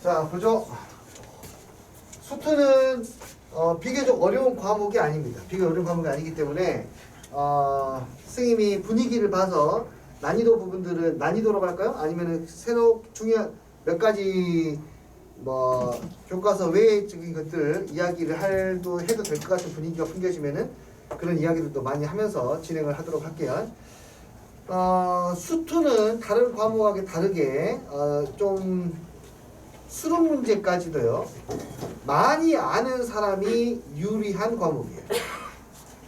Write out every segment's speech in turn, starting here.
자, 보죠. 수투는 비교적 어려운 과목이 아닙니다. 비교적 어려운 과목이 아니기 때문에 선생님이 분위기를 봐서 난이도 부분들은 난이도라고 할까요? 아니면은 새로 중요한 몇 가지 교과서 외적인 것들 이야기를 해도 될 것 같은 분위기가 풍겨지면은 그런 이야기들도 많이 하면서 진행을 하도록 할게요. 수투는 다른 과목하고 다르게 좀 수능 문제까지도요 많이 아는 사람이 유리한 과목이에요.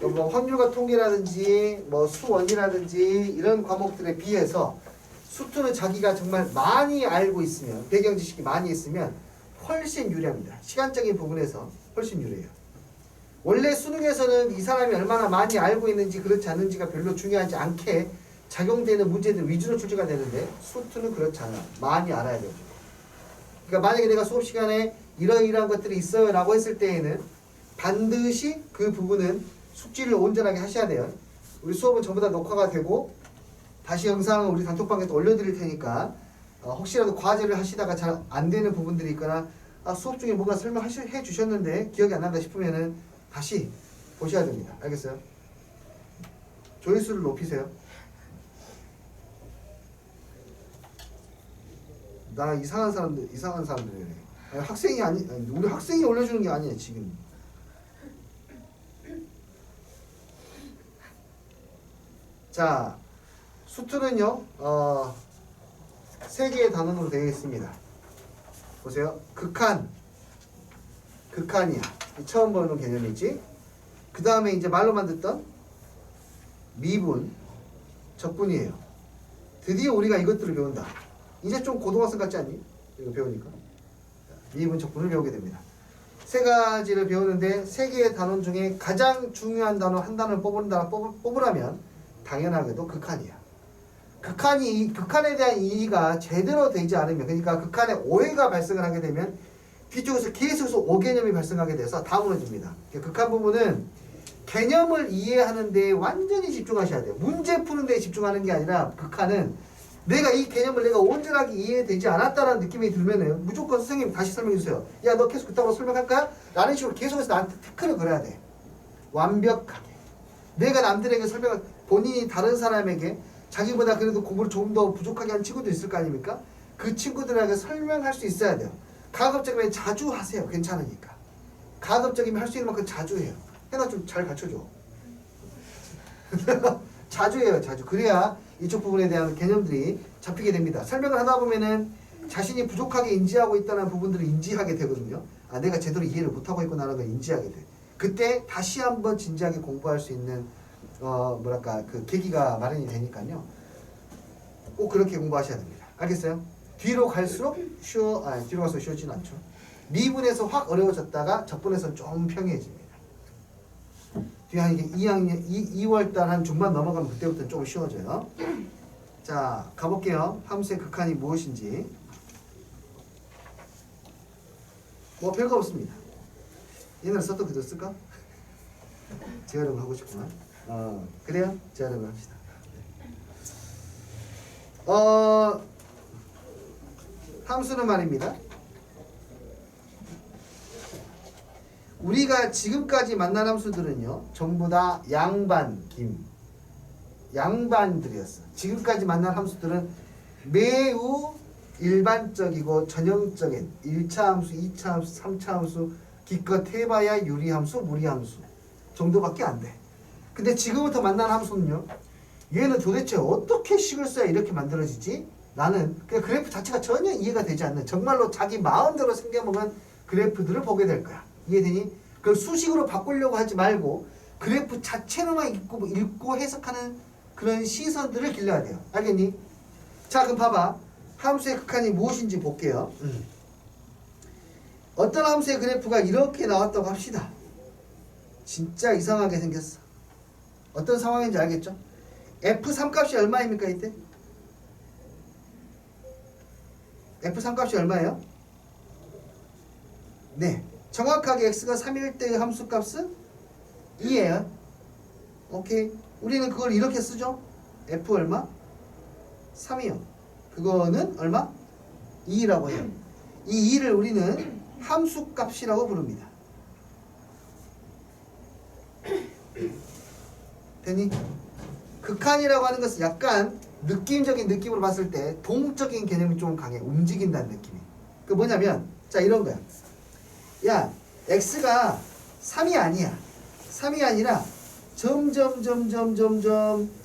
뭐 확률과 통계라든지 뭐 수원이라든지 이런 과목들에 비해서 수투는 자기가 정말 많이 알고 있으면 배경 지식이 많이 있으면 훨씬 유리합니다. 시간적인 부분에서 훨씬 유리해요. 원래 수능에서는 이 사람이 얼마나 많이 알고 있는지 그렇지 않는지가 별로 중요하지 않게 작용되는 문제들 위주로 출제가 되는데 수투는 그렇지 않아. 많이 알아야 돼요. 그러니까 만약에 내가 수업 시간에 이러이러한 것들이 있어요 라고 했을 때에는 반드시 그 부분은 숙지를 온전하게 하셔야 돼요. 우리 수업은 전부 다 녹화가 되고 다시 영상을 우리 단톡방에 또 올려드릴 테니까 혹시라도 과제를 하시다가 잘 안 되는 부분들이 있거나 수업 중에 뭔가 설명해 주셨는데 기억이 안 난다 싶으면은 다시 보셔야 됩니다. 알겠어요? 조회수를 높이세요. 나 이상한 사람들이네. 학생이 아니 우리 학생이 올려주는 게 아니에요 지금. 자, 수투는요 세 개의 단원으로 되어 있습니다. 보세요. 극한이야. 처음 보는 개념이지. 그 다음에 이제 말로만 듣던 미분, 적분이에요. 드디어 우리가 이것들을 배운다. 이제 좀 고등학생 같지 않니? 이거 배우니까. 미분, 적분을 배우게 됩니다. 세 가지를 배우는데 세 개의 단원 중에 가장 중요한 단어 한 단어를 뽑으라면 당연하게도 극한이야. 극한에 대한 이의가 제대로 되지 않으면, 그러니까 극한에 오해가 발생을 하게 되면 뒤쪽에서 계속해서 오개념이 발생하게 돼서 다 무너집니다. 극한 부분은 개념을 이해하는 데 완전히 집중하셔야 돼요. 문제 푸는 데 집중하는 게 아니라 극한은 내가 이 개념을 내가 온전하게 이해되지 않았다는 느낌이 들면은 무조건 선생님 다시 설명해 주세요. 야, 너 계속 그따구로 설명할 거야? 라는 식으로 계속해서 나한테 태클을 걸어야 돼. 완벽하게. 내가 남들에게 본인이 다른 사람에게 자기보다 그래도 공부를 조금 더 부족하게 한 친구도 있을 거 아닙니까? 그 친구들에게 설명할 수 있어야 돼요. 가급적이면 자주 하세요. 괜찮으니까. 가급적이면 할 수 있는 만큼 자주 해요. 해나 좀 잘 가르쳐줘. 자주 해요. 자주. 그래야 이쪽 부분에 대한 개념들이 잡히게 됩니다. 설명을 하다 보면은 자신이 부족하게 인지하고 있다는 부분들을 인지하게 되거든요. 내가 제대로 이해를 못하고 있구나라는 걸 인지하게 돼. 그때 다시 한번 진지하게 공부할 수 있는 그 계기가 마련이 되니까요. 꼭 그렇게 공부하셔야 됩니다. 알겠어요? 뒤로 갈수록 뒤로 갈수록 쉬워지진 않죠. 미분에서 확 어려워졌다가 적분에서 좀 평이해집니다. 뒤에 한 2월달 한 중반 넘어가면 그때부터는 조금 쉬워져요. 자, 가볼게요. 함수의 극한이 무엇인지. 뭐 별거 없습니다. 옛날에 썼던 그대로 쓸까? 재활용을 하고 싶구나. 그래요? 재활용을 합시다. 함수는 말입니다. 우리가 지금까지 만난 함수들은요 전부 다 양반들이었어. 지금까지 만난 함수들은 매우 일반적이고 전형적인 1차 함수, 2차 함수, 3차 함수, 기껏 해봐야 유리함수, 무리함수 정도밖에 안 돼. 근데 지금부터 만난 함수는요 얘는 도대체 어떻게 식을 써야 이렇게 만들어지지? 나는 그냥 그래프 자체가 전혀 이해가 되지 않는 정말로 자기 마음대로 생겨먹은 그래프들을 보게 될 거야. 이해되니? 그걸 수식으로 바꾸려고 하지 말고 그래프 자체로만 읽고 해석하는 그런 시선들을 길러야 돼요. 알겠니? 자, 그럼 봐봐. 함수의 극한이 무엇인지 볼게요. 어떤 함수의 그래프가 이렇게 나왔다고 합시다. 진짜 이상하게 생겼어. 어떤 상황인지 알겠죠? F3 값이 얼마입니까 이때? F3 값이 얼마예요? 네, 정확하게 x가 3일 때의 함수 값은 2예요. 오케이. 우리는 그걸 이렇게 쓰죠. F 얼마? 3이요. 그거는 얼마? 2라고 해요. 이 2를 우리는 함수값이라고 부릅니다. 됐니? 극한이라고 하는 것은 약간 느낌적인 느낌으로 봤을 때 동적인 개념이 좀 강해. 움직인다는 느낌이. 그 뭐냐면 자 이런 거야. 야 x가 3이 아니야. 3이 아니라 점점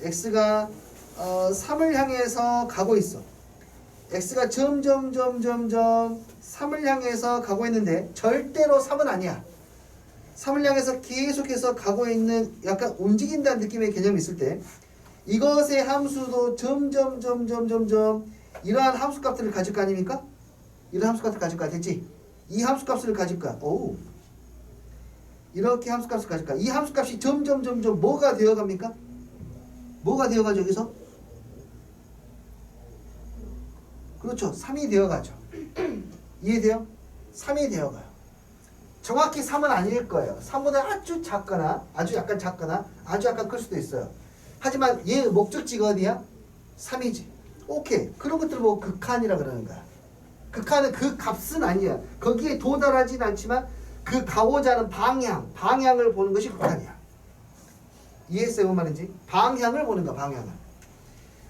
x가 3을 향해서 가고 있어. x가 점점 3을 향해서 가고 있는데 절대로 3은 아니야. 3을 향해서 계속해서 가고 있는 약간 움직인다는 느낌의 개념이 있을 때 이것의 함수도 점점 이러한 함수값들을 가질 거 아닙니까? 이런 함수값을 가질 거야. 됐지? 이 함수값을 가질 거야. 오. 이렇게 함수값을 가질 거야. 이 함수값이 점점 뭐가 되어갑니까? 뭐가 되어가죠 여기서? 그렇죠. 3이 되어가죠. 이해돼요? 3이 되어가요. 정확히 3은 아닐 거예요. 3보다 아주 작거나 아주 약간 작거나 아주 약간 클 수도 있어요. 하지만 얘 목적지가 어디야? 3이지. 오케이. 그런 것들을 보고 극한이라 그러는 거야. 극한은 그 값은 아니야. 거기에 도달하진 않지만 그 가고자 하는 방향을 보는 것이 극한이야. 이해했어요? 뭔 말인지? 방향을 보는 거야. 방향을.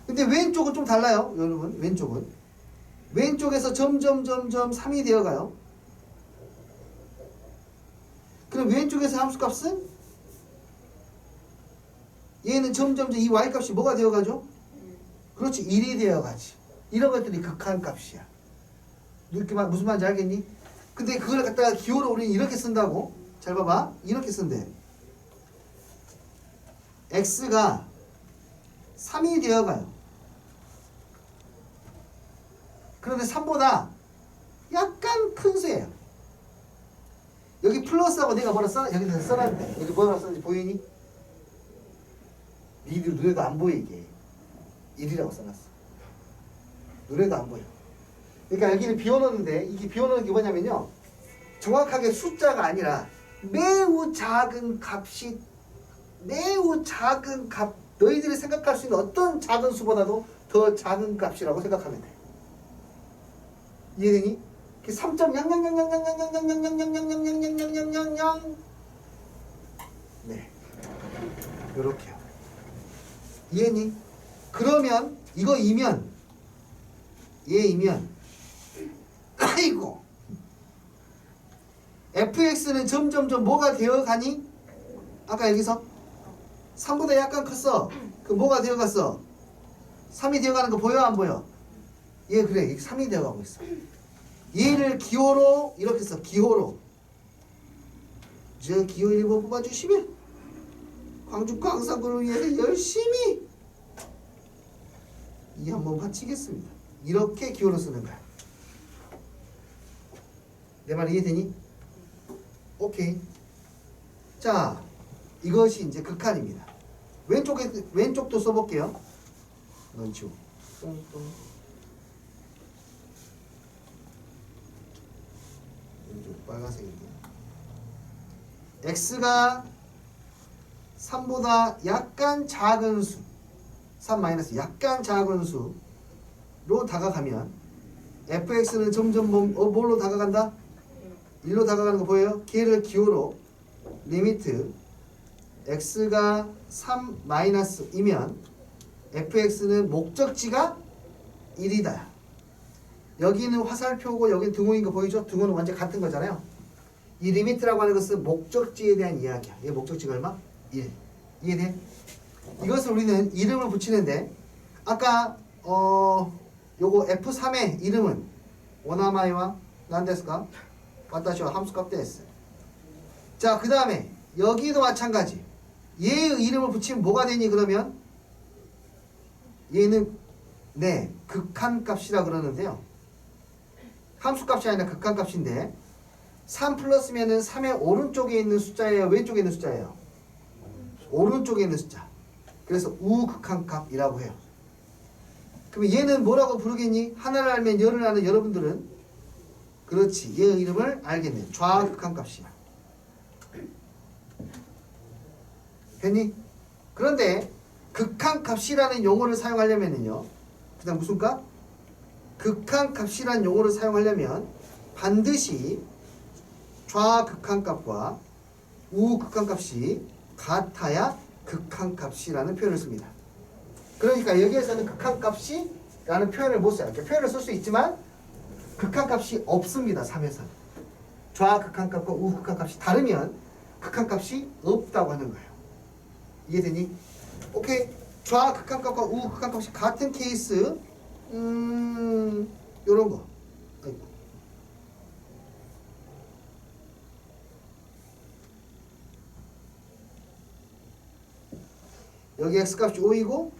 근데 왼쪽은 좀 달라요. 여러분 왼쪽에서 점점 3이 되어가요. 그럼 왼쪽에서 함수값은 얘는 점점 이 y값이 뭐가 되어가죠? 그렇지 1이 되어가지. 이런 것들이 극한값이야. 무슨 말인지 알겠니? 근데 그걸 갖다가 기호로 우리는 이렇게 쓴다고. 잘 봐봐. 이렇게 쓴대. x가 3이 되어가요. 그런데 3보다 약간 큰 수예요. 여기 플러스하고 내가 뭐라 써? 여기다 써놨는데 여기 뭐라 썼는지 보이니? 니들 눈에도 안 보이게 1이라고 써놨어. 눈에도 안 보여. 그러니까 여기는 비워놓는데 이게 비워놓는 게 뭐냐면요 정확하게 숫자가 아니라 매우 작은 값이 매우 작은 값 너희들이 생각할 수 있는 어떤 작은 수보다도 더 작은 값이라고 생각하면 돼. 이해되니? 3.000000000000000000000 네 요렇게요. 이해니? 그러면 이거이면 얘이면 아이고 fx는 점점 뭐가 되어가니? 아까 여기서 3보다 약간 컸어. 그 뭐가 되어갔어? 3이 되어가는 거 보여 안 보여? 얘 그래 3이 되어가고 있어. 얘를 기호로 이렇게 써. 기호로 저 기호 1번 뽑아주시면 광주 광산구를 위해서 열심히 이 한번 바치겠습니다. 이렇게 기호로 쓰는 거야. 내 말 이해되니? 오케이. 자, 이것이 이제 극한입니다. 왼쪽도 써볼게요. 넌 지워. 똥똥. 왼쪽 빨간색인데. x가 3보다 약간 작은 수, 3 마이너스 약간 작은 수로 다가가면 fx는 점점 뭘로 다가간다? 1로 다가가는 거 보여요? 걔를 기호로 리미트 x가 3 마이너스이면 fx는 목적지가 1이다. 여기는 화살표고 여기는 등호인 거 보이죠? 등호는 완전 같은 거잖아요. 이 리미트라고 하는 것은 목적지에 대한 이야기야. 얘 목적지가 얼마? 1. 이해돼? 이것을 우리는 이름을 붙이는데 아까 요거 F3의 이름은 오나마이와 난데스까? 와타시와 함수값 데스. 자, 그 다음에 여기도 마찬가지. 얘의 이름을 붙이면 뭐가 되니 그러면? 얘는 네 극한값이라 그러는데요. 함수값이 아니라 극한값인데 3 플러스면은 3의 오른쪽에 있는 숫자예요? 왼쪽에 있는 숫자예요? 오른쪽에 있는 숫자. 그래서 우극한값이라고 해요. 그러면 얘는 뭐라고 부르겠니? 하나를 알면 열을 아는 여러분들은 그렇지. 얘의 이름을 알겠네. 좌극한값이야. 됐니? 그런데 극한값이라는 용어를 사용하려면요. 그 다음 무슨 값? 극한값이라는 용어를 사용하려면 반드시 좌극한값과 우극한값이 같아야 극한값이라는 표현을 씁니다. 그러니까 여기에서는 극한값이 라는 표현을 못 써요. 이렇게 표현을 쓸 수 있지만 극한값이 없습니다. 3에서는. 좌극한값과 우극한값이 다르면 극한값이 없다고 하는 거예요. 이해되니? 오케이. 좌극한값과 우극한값이 같은 케이스 요런 거. 아이고. 여기 x값이 5이고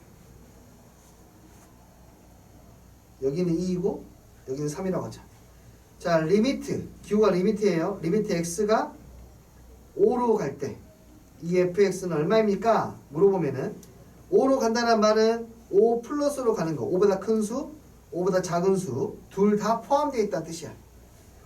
여기는 2이고 여기는 3이라고 하자. 자, 리미트. q가 리미트예요. 리미트 x가 5로 갈 때 이 fx는 얼마입니까? 물어보면은 5로 간다는 말은 5 플러스로 가는 거. 5보다 큰 수, 5보다 작은 수 둘 다 포함되어 있다는 뜻이야.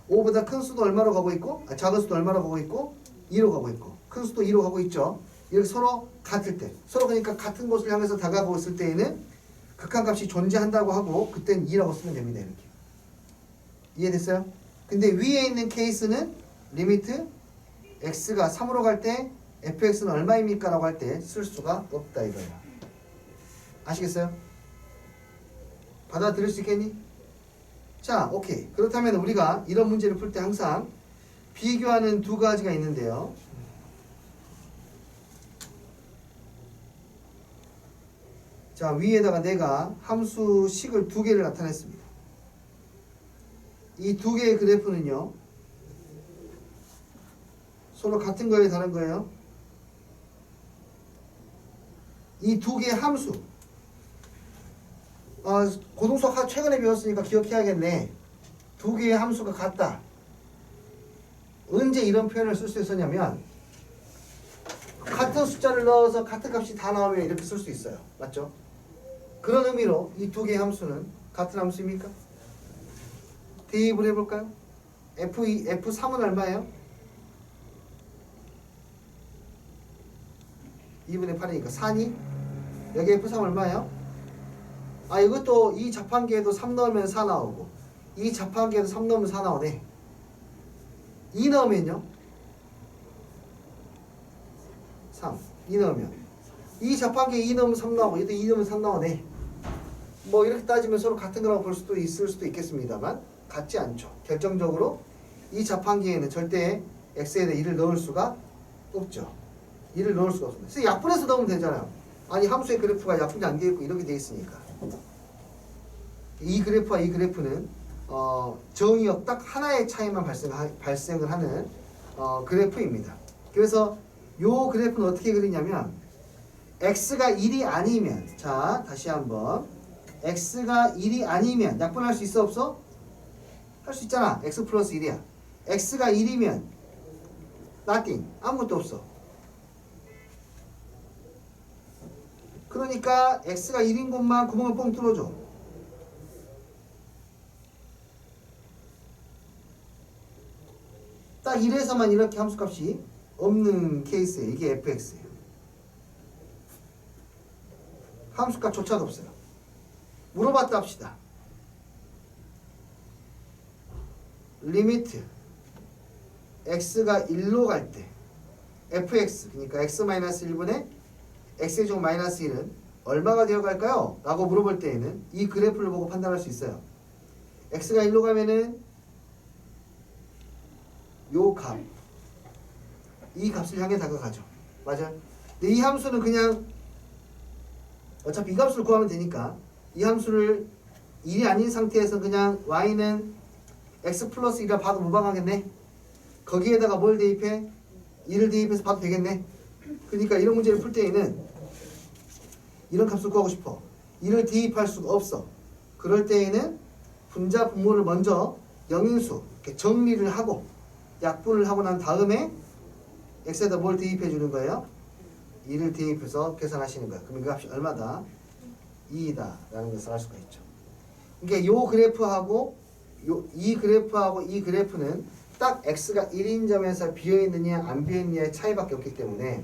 5보다 큰 수도 얼마로 가고 있고 작은 수도 얼마로 가고 있고 2로 가고 있고 큰 수도 2로 가고 있죠. 이렇게 서로 같을 때 서로 그러니까 같은 곳을 향해서 다가가고 있을 때에는 극한값이 존재한다고 하고 그때는 2라고 쓰면 됩니다. 이렇게. 이해됐어요? 근데 위에 있는 케이스는 리미트 x가 3으로 갈 때 fx는 얼마입니까? 라고 할 때 쓸 수가 없다 이거예요. 아시겠어요? 받아들일 수 있겠니? 자, 오케이. 그렇다면 우리가 이런 문제를 풀 때 항상 비교하는 두 가지가 있는데요. 자, 위에다가 내가 함수식을 두 개를 나타냈습니다. 이 두 개의 그래프는요, 서로 같은 거예요, 다른 거예요? 이 두 개의 함수. 고등수학 최근에 배웠으니까 기억해야겠네. 두 개의 함수가 같다. 언제 이런 표현을 쓸 수 있었냐면, 같은 숫자를 넣어서 같은 값이 다 나오면 이렇게 쓸 수 있어요. 맞죠? 그런 의미로 이 두 개의 함수는 같은 함수입니까? 대입을 해볼까요? F3은 얼마예요? 2분의 8이니까 4니? 여기 F3 얼마예요? 이것도 이 자판기에도 3 넣으면 4 나오고 이 자판기에도 3 넣으면 4 나오네. 2 넣으면요? 3. 2 넣으면 이 자판기에 2 넣으면 3 나오고 얘도 2 넣으면 3 나오네. 뭐 이렇게 따지면 서로 같은 거라고 볼 수도 있을 수도 있겠습니다만 같지 않죠. 결정적으로 이 자판기에는 절대 x에 대해 2를 넣을 수가 없죠. 2를 넣을 수가 없습니다. 그래서 약분해서 넣으면 되잖아요. 아니 함수의 그래프가 약분이 안 되어 있고 이렇게 되어 있으니까. 이 그래프와 이 그래프는 정의역 딱 하나의 차이만 발생을 하는 그래프입니다. 그래서 요 그래프는 어떻게 그리냐면 x가 1이 아니면, 자 다시 한번, x가 1이 아니면 약분할 수 있어 없어? 할 수 있잖아. x 플러스 1이야. x가 1이면 nothing, 아무것도 없어. 그러니까 x가 1인 곳만 구멍을 뻥 뚫어줘. 딱 1에서만 이렇게 함수값이 없는 케이스에 이게 fx예요. 함수값조차도 없어요. 물어봤다 합시다. 리미트 x가 1로 갈 때 fx, 그러니까 x-1분의 x제곱 마이너스 1은 얼마가 되어갈까요? 라고 물어볼 때에는 이 그래프를 보고 판단할 수 있어요. x가 1로 가면은 요 값, 이 값을 향해 다가가죠. 맞아요? 근데 이 함수는 그냥 어차피 이 값을 구하면 되니까 이 함수를 1이 아닌 상태에서 그냥 y는 x 플러스 1이라 봐도 무방하겠네. 거기에다가 뭘 대입해? 1을 대입해서 봐도 되겠네. 그러니까 이런 문제를 풀 때에는 이런 값을 구하고 싶어. 1을 대입할 수가 없어. 그럴 때에는 분자 분모를 먼저 영인수 이렇게 정리를 하고 약분을 하고 난 다음에 x에다 뭘 대입해 주는 거예요? 2를 대입해서 계산하시는 거예요. 그럼 이 값이 얼마다? 2이다 라는 것을 알 수가 있죠. 그러니까 요 그래프하고 이 그래프하고 이 그래프는 딱 x가 1인 점에서 비어있느냐 안 비어있느냐의 차이밖에 없기 때문에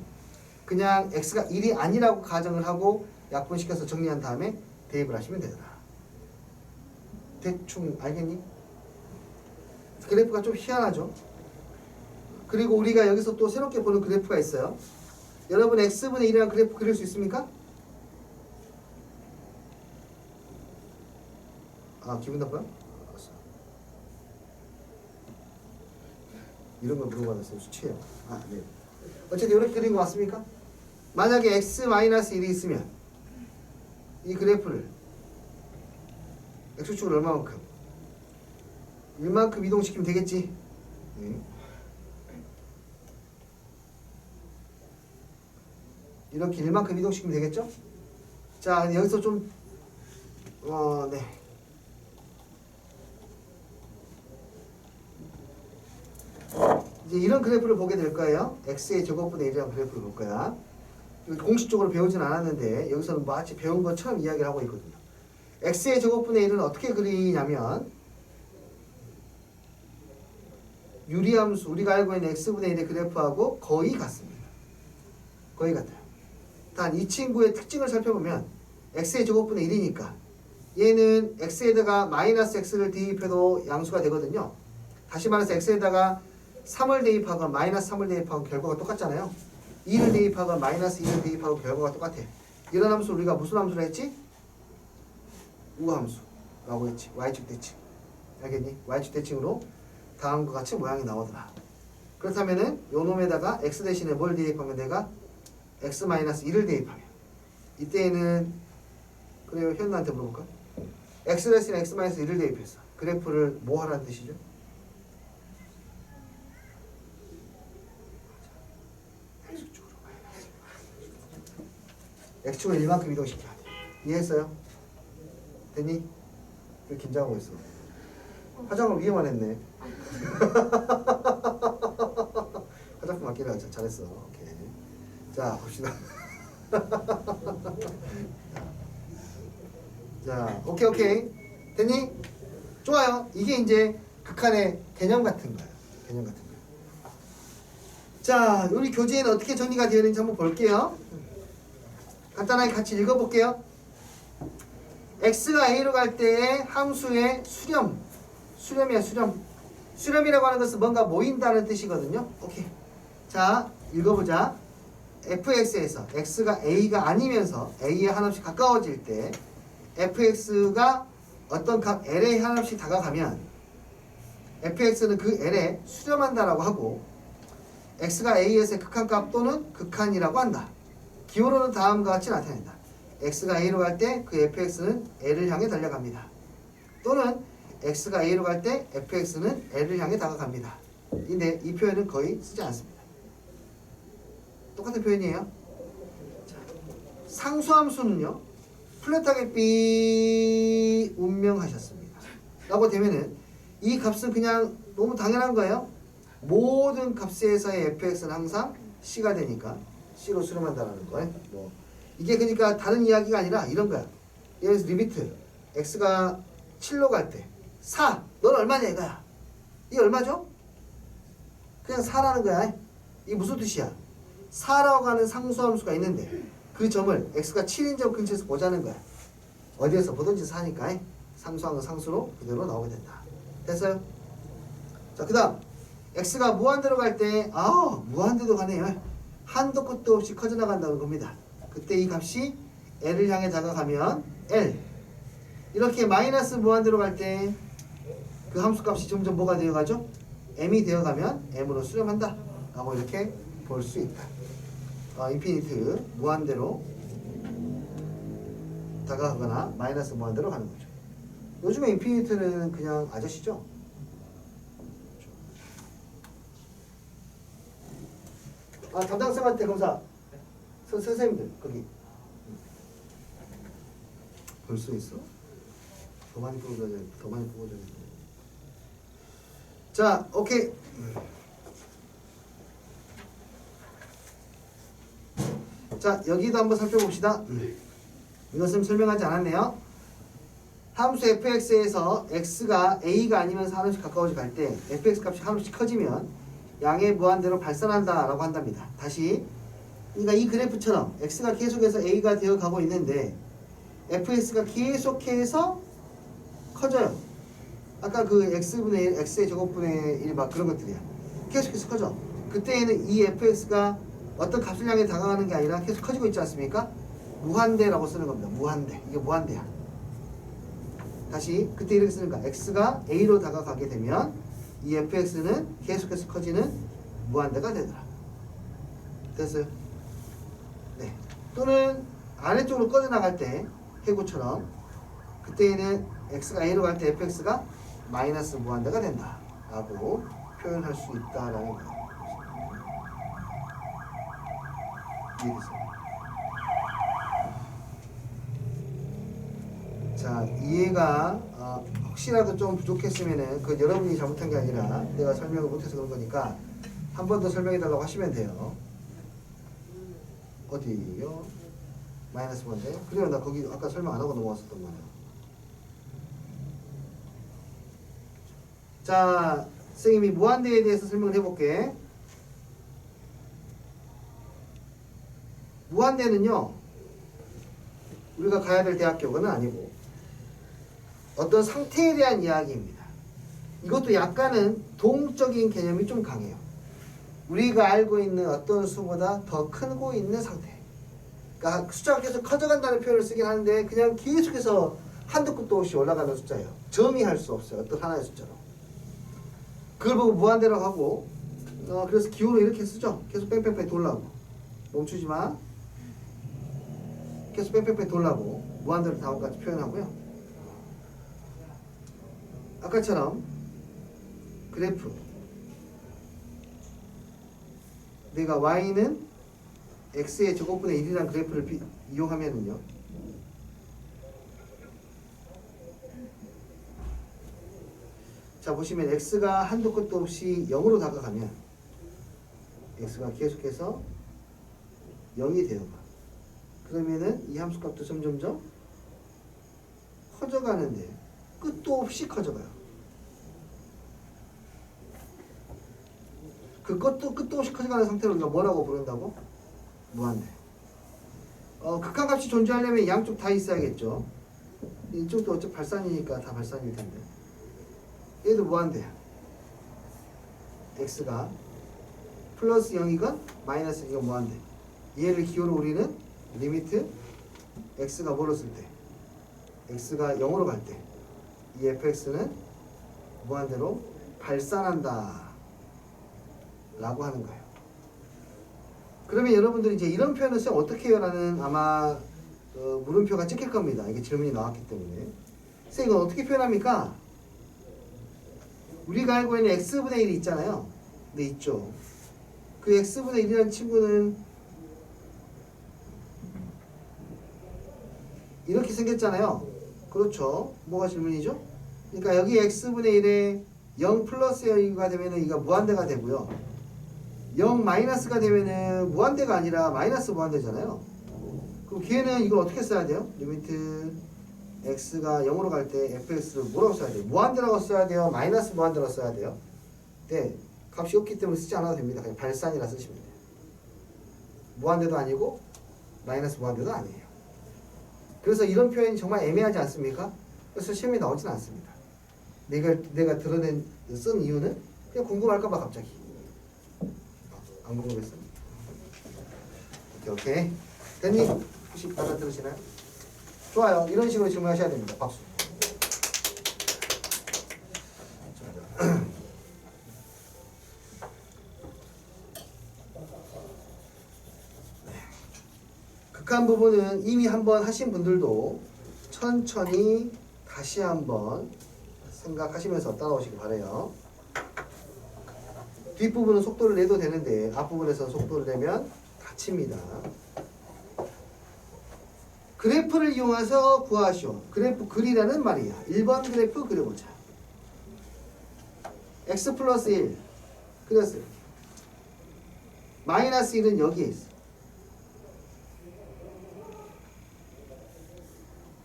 그냥 x가 1이 아니라고 가정을 하고 약분시켜서 정리한 다음에 대입을 하시면 되더라. 대충 알겠니? 그래프가 좀 희한하죠. 그리고 우리가 여기서 또 새롭게 보는 그래프가 있어요. 여러분 x분의 1이라는 그래프 그릴 수 있습니까? 아 기분 나빠요? 알았어. 이런 걸 물어봤어요. 수치예요. 아 네. 어쨌든 이렇게 그린 거 맞습니까? 만약에 x-1이 있으면 이 그래프를 x축을 얼마만큼? 1만큼 이동시키면 되겠지? 네. 이렇게 1만큼 이동시키면 되겠죠? 자 여기서 좀 네. 이제 이런 그래프를 보게 될 거예요. x의 제곱분의 1이라는 그래프를 볼 거야. 공식적으로 배우진 않았는데 여기서는 마치 배운 것처럼 이야기를 하고 있거든요. x의 제곱분의 1은 어떻게 그리냐면 유리함수 우리가 알고 있는 x분의 1의 그래프하고 거의 같습니다. 거의 같아요. 단 이 친구의 특징을 살펴보면 x의 제곱분의 1이니까 얘는 x에다가 마이너스 x를 대입해도 양수가 되거든요. 다시 말해서 x에다가 3을 대입하건 마이너스 3을 대입하건 결과가 똑같잖아요. 2를 대입하건 마이너스 2를 대입하건 결과가 똑같아. 이런 함수 우리가 무슨 함수로 했지? 우함수라고 했지. y축 대칭. 알겠니? y축 대칭으로 다음과 같이 모양이 나오더라. 그렇다면은 요 놈에다가 x 대신에 뭘 대입하면 내가 x-2를 대입하면 이때에는 그래요. 현우한테 물어볼까? x 대신에 x-1을 대입했어. 그래프를 뭐 하라는 뜻이죠? x축을 1만큼 이동시켜야 돼. 이해했어요? 됐니? 왜 긴장하고 있어? 화장을 위에만 했네. 화장품 맡기라. 잘했어. 오케이. 자 봅시다. 자 오케이 됐니? 좋아요. 이게 이제 극한의 개념 같은 거예요. 개념 같은 거예요. 자 우리 교재에는 어떻게 정리가 되어 있는지 한번 볼게요. 간단하게 같이 읽어볼게요. x가 a로 갈 때의 함수의 수렴이야 수렴. 수렴이라고 하는 것은 뭔가 모인다는 뜻이거든요. 오케이. 자 읽어보자. fx에서 x가 a가 아니면서 a에 하나씩 가까워질 때 fx가 어떤 값 l에 하나씩 다가가면 fx는 그 l에 수렴한다라고 하고 x가 a에서의 극한값 또는 극한이라고 한다. 기호로는 다음과 같이 나타낸다. x가 a로 갈 때 그 fx는 l을 향해 달려갑니다. 또는 x가 a로 갈 때 fx는 l을 향해 다가갑니다. 근데 이 표현은 거의 쓰지 않습니다. 똑같은 표현이에요. 자, 상수함수는요. 플랫하게 B 운명하셨습니다. 라고 되면은 이 값은 그냥 너무 당연한 거예요. 모든 값에서의 fx는 항상 c가 되니까 c로 수렴한다는 거예요. 뭐 이게 그러니까 다른 이야기가 아니라 이런 거야. 예를 들어서 리미트 x가 7로 갈 때 4. 넌 얼마냐 이거야. 이게 얼마죠? 그냥 4라는 거야. 이게 무슨 뜻이야? 4라고 하는 상수함수가 있는데 그 점을 x가 7인 점 근처에서 보자는 거야. 어디에서 보든지 4니까 상수함은 상수로 그대로 나오게 된다. 됐어요? 자, 그 다음 x가 무한대로 갈 때 무한대로 가네요. 한도 끝도 없이 커져나간다는 겁니다. 그때 이 값이 l을 향해 다가가면 l. 이렇게 마이너스 무한대로 갈 때 그 함수값이 점점 뭐가 되어가죠? m이 되어가면 m으로 수렴한다 라고 이렇게 볼 수 있다. 인피니트 무한대로 다가가거나 마이너스 무한대로 가는 거죠. 요즘에 인피니트는 그냥 아저씨죠? 담당쌤한테 검사 선생님들 거기 볼 수 있어? 더 많이 뽑아줘야 돼. 더 많이 뽑아줘야 돼. 자, 오케이. 자, 여기도 한번 살펴봅시다. 이것은 설명하지 않았네요. 함수 fx에서 x가 a가 아니면 하나씩 가까워져 갈 때 fx 값이 하나씩 커지면 양의 무한대로 발산한다 라고 한답니다. 다시 그러니까 이 그래프처럼 x가 계속해서 a가 되어 가고 있는데 fx가 계속해서 커져요. 아까 그 x분의 1, x의 제곱분의 1 막 그런 것들이야. 계속해서 커져. 그때에는 이 fx가 어떤 값을 향해 다가가는 게 아니라 계속 커지고 있지 않습니까? 무한대라고 쓰는 겁니다. 무한대. 이게 무한대야. 다시 그때 이렇게 쓰는 거야. x가 a로 다가가게 되면 이 fx는 계속해서 커지는 무한대가 되더라. 됐어요? 네. 또는 아래쪽으로 꺼져나갈 때 해구처럼 그때에는 x가 a로 갈 때 fx가 마이너스 무한대가 된다 라고 표현할 수 있다라는 거예요. 이해됐어요? 자, 이해가 혹시라도 좀 부족했으면은 그 여러분이 잘못한 게 아니라 내가 설명을 못해서 그런 거니까 한 번 더 설명해 달라고 하시면 돼요. 어디요? 마이너스 뭔데? 그래요, 나 거기 아까 설명 안 하고 넘어왔었단 말이야. 자, 선생님이 무한대에 대해서 설명을 해볼게. 무한대는요, 우리가 가야 될 대학교는 아니고 어떤 상태에 대한 이야기입니다. 이것도 약간은 동적인 개념이 좀 강해요. 우리가 알고 있는 어떤 수보다 더 크고 있는 상태. 그러니까 숫자가 계속 커져간다는 표현을 쓰긴 하는데 그냥 계속해서 한도 끝도 없이 올라가는 숫자예요. 정의할 수 없어요. 어떤 하나의 숫자로. 그걸 보고 무한대라고 하고 그래서 기호를 이렇게 쓰죠. 계속 뺑뺑뺑 돌라고. 멈추지 마. 계속 뺑뺑뺑 돌라고 무한대로 다음과 같이 표현하고요. 아까처럼 그래프 내가 y는 x의 제곱분의 1이라는 그래프를 이용하면은요 자 보시면 x가 한도 끝도 없이 0으로 다가가면 x가 계속해서 0이 되어가 그러면은 이 함수값도 점점점 커져가는데 끝도 없이 커져가요. 그 끝도 없이 커져가는 상태를 우리가 뭐라고 부른다고? 무한대. 극한값이 존재하려면 양쪽 다 있어야겠죠. 이쪽도 어차피 발산이니까 다 발산일 텐데. 얘도 무한대야. x가 플러스 0이건 마이너스 이건 무한대. 얘를 기호로 우리는 리미트 x가 뭐로 쓸 때? x가 0으로 갈 때 이 fx는 무한대로 발산한다 라고 하는 거예요. 그러면 여러분들이 이제 이런 표현을 쓰면 어떻게 해요? 라는 아마 물음표가 찍힐 겁니다. 이게 질문이 나왔기 때문에. 선생님 이건 어떻게 표현합니까? 우리가 알고 있는 x분의 1이 있잖아요. 네, 있죠. 그 x분의 1이라는 친구는 이렇게 생겼잖아요. 그렇죠. 뭐가 질문이죠? 그러니까 여기 x분의 1에 0 플러스 0가 되면은 이가 무한대가 되고요. 0 마이너스가 되면은 무한대가 아니라 마이너스 무한대잖아요. 그럼 걔는 이걸 어떻게 써야 돼요? 리미트 x가 0으로 갈 때 fx를 뭐라고 써야 돼요? 무한대라고 써야 돼요? 마이너스 무한대라고 써야 돼요? 네, 값이 없기 때문에 쓰지 않아도 됩니다. 그냥 발산이라 쓰시면 돼요. 무한대도 아니고 마이너스 무한대도 아니에요. 그래서 이런 표현이 정말 애매하지 않습니까? 그래서 시험에 나오진 않습니다. 내가 쓴 이유는 그냥 궁금할까봐 갑자기. 안 궁금했어? 오케이. 됐니? 혹시 받아들으시나요? 좋아요. 이런 식으로 질문하셔야 됩니다. 박수. 극한 부분은 이미 한번 하신 분들도 천천히 다시 한번 생각하시면서 따라오시기 바래요. 뒷부분은 속도를 내도 되는데 앞부분에서 속도를 내면 다칩니다. 그래프를 이용해서 구하시오. 그래프 그리라는 말이야. 1번 그래프 그려보자. x 플러스 1 그렸어요. 마이너스 1은 여기에 있어.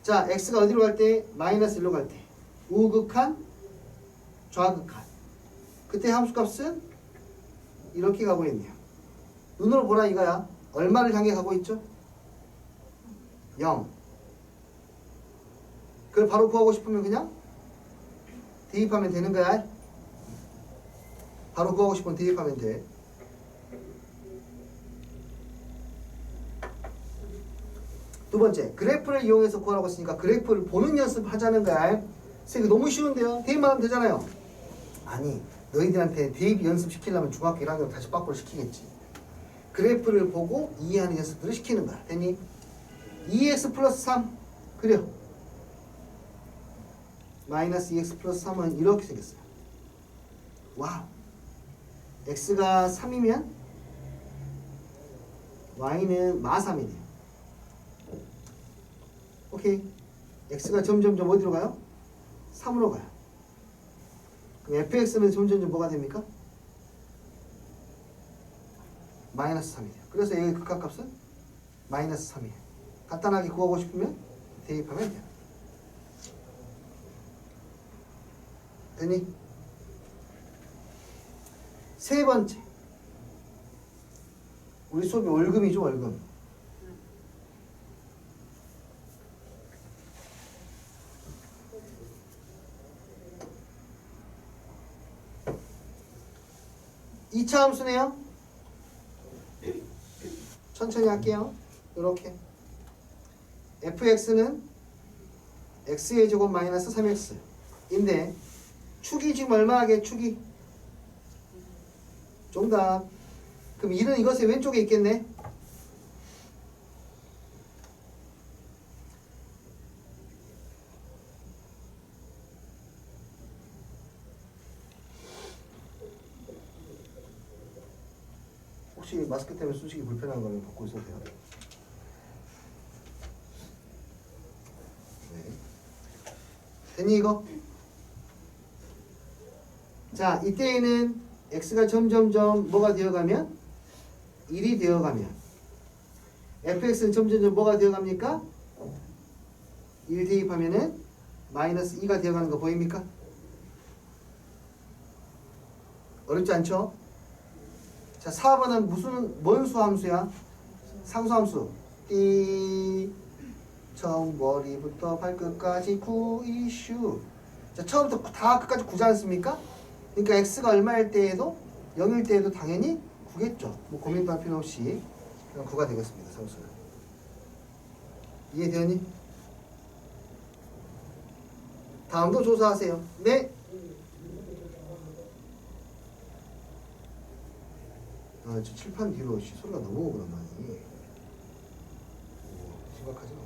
자, x가 어디로 갈 때? 마이너스 1로 갈 때. 우극한, 좌극한. 그때 함수값은 이렇게 가고 있네요. 눈으로 보라 이거야. 얼마를 향해 가고 있죠? 0. 그걸 바로 구하고 싶으면 그냥 대입하면 되는 거야. 바로 구하고 싶으면 대입하면 돼. 두 번째, 그래프를 이용해서 구하라고 했으니까 그래프를 보는 연습 하자는 거야. 선생님 너무 쉬운데요? 대입만 하면 되잖아요. 아니, 너희들한테 대입 연습 시키려면 중학교 1학년 다시 빠꾸를 시키겠지. 그래프를 보고 이해하는 연습들을 시키는 거야. 됐니? 2x 플러스 3 그려. 마이너스 2x 플러스 3은 이렇게 생겼어요. 와우. x가 3이면 y는 마3이 돼요. 오케이. x가 점점점 어디로 가요? 3으로 가요. 그럼 fx는 점점점 뭐가 됩니까? 마이너스 3이에요. 그래서 여기 극한값은 마이너스 3이에요. 간단하게 구하고 싶으면 대입하면 돼요. 되니? 세 번째. 우리 수업이 월금이죠, 월금. 이차 함수네요. 천천히 할게요. 이렇게 fx는 x의 제곱 마이너스 3x인데 축이 지금 얼마 하게? 축이 정답. 그럼 1은 이것의 왼쪽에 있겠네. 혹시 마스크 때문에 숨쉬기 불편한 거는 벗고 있어도 돼요. 네. 됐니 이거? 자, 이때에는 x가 점점점 뭐가 되어가면 1이 되어가면 fx는 점점점 뭐가 되어갑니까? 1 대입하면은 마이너스 2가 되어가는 거 보입니까? 어렵지 않죠? 자, 4번은 뭔 수함수야? 상수함수. 띠. 처음 머리부터 발끝까지 구이슈. 자, 처음부터 다 끝까지 구지 않습니까? 그러니까 x가 얼마일 때에도 0일 때에도 당연히 9겠죠. 뭐 고민도 할 필요 없이 그냥 9가 되겠습니다. 상수는. 이해되니? 다음도 조사하세요. 네. 아, 저 칠판 뒤로 소리가 너무 오구나 많이. 심각하지 않아.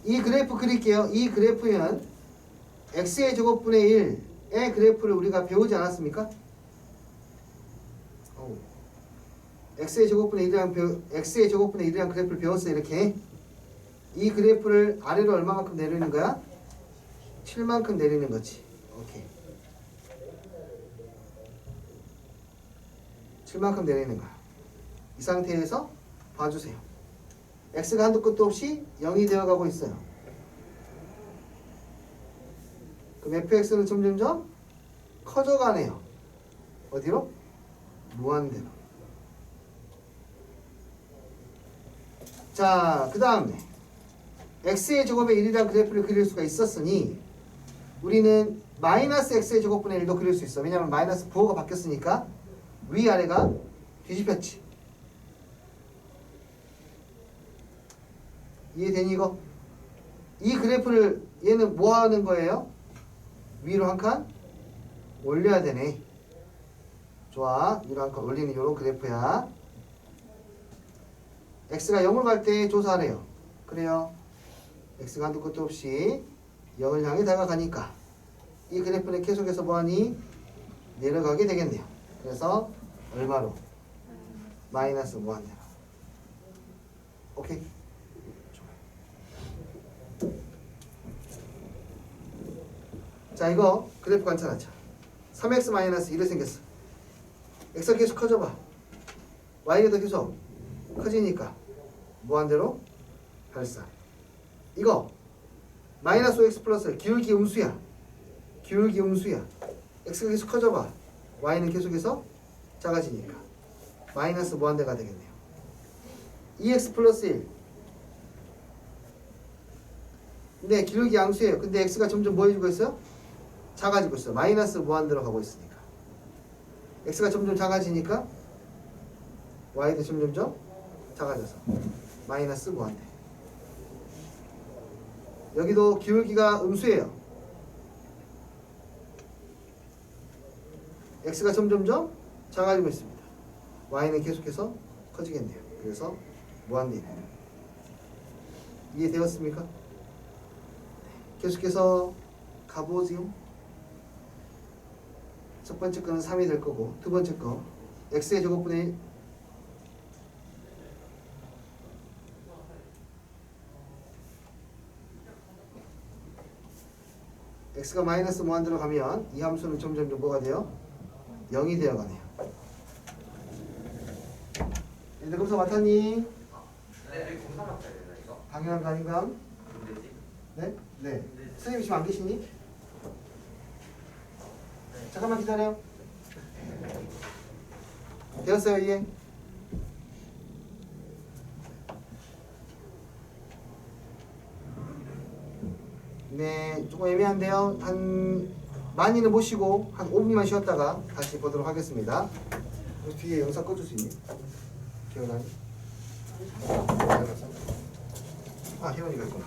이 그래프 그릴게요. 이 그래프는 x의 제곱분의 1의 그래프를 우리가 배우지 않았습니까? x의 제곱분의 1이라는 그래프를 배웠어요. 이렇게 이 그래프를 아래로 얼마만큼 내리는 거야? 7만큼 내리는 거지. 오케이. 7만큼 내리는 거야. 이 상태에서 봐주세요. x가 한도 끝도 없이 0이 되어가고 있어요. 그럼 fx는 점점점 커져가네요. 어디로? 무한대로. 자, 그 다음에 x의 제곱의 1이라는 그래프를 그릴 수가 있었으니 우리는 마이너스 x의 제곱분의 1도 그릴 수 있어. 왜냐하면 마이너스 부호가 바뀌었으니까 위아래가 뒤집혔지. 이해되니 이거? 이 그래프를 얘는 뭐 하는 거예요? 위로 한 칸 올려야 되네. 좋아. 위로 한 칸 올리는 이런 그래프야. x가 0을 갈 때 조사하래요. 그래요. x가 한도 끝도 없이 0을 향해 다가가니까 이 그래프는 계속해서 뭐하니? 내려가게 되겠네요. 그래서 얼마로? 마이너스 무한대로. 오케이. 자, 이거 그래프 관찰하자. 3x 마이너스 1이 생겼어. x가 계속 커져봐. y가 더 계속 커지니까 무한대로 발산. 이거 마이너스 5x 플러스 기울기 음수야. 기울기 음수야. x가 계속 커져봐. y는 계속해서 작아지니까 마이너스 무한대가 되겠네요. 2x 플러스 1 근데 기울기 양수예요. 근데 x가 점점 뭐 해주고 있어요? 작아지고 있어. 마이너스 무한대로 가고 있으니까. x가 점점 작아지니까 y도 점점점 작아져서 마이너스 무한대. 여기도 기울기가 음수예요. x가 점점점 작아지고 있습니다. y는 계속해서 커지겠네요. 그래서 무한대입니다. 이해되었습니까? 계속해서 가보지요. 첫 번째 거는 3이 될 거고, 두 번째 거 x의 제곱분의 1. x가 마이너스 무한대로 가면 이 함수는 점점 뭐가 돼요? 0이 되어가네요. 얘들 검사 맡았니? 네, 여기 공사 맡아야 되나 이거? 당연한 거 아닌가? 문제지? 네? 네. 선생님 지금 안 계시니? 잠깐만 기다려. 되었어요, 이해? 네, 조금 애매한데요. 한 많이는 못 쉬고 한 5분만 쉬었다가 다시 보도록 하겠습니다. 뒤에 영상 꺼줄 수 있니? 기억나니? 아, 희원이가 있구나.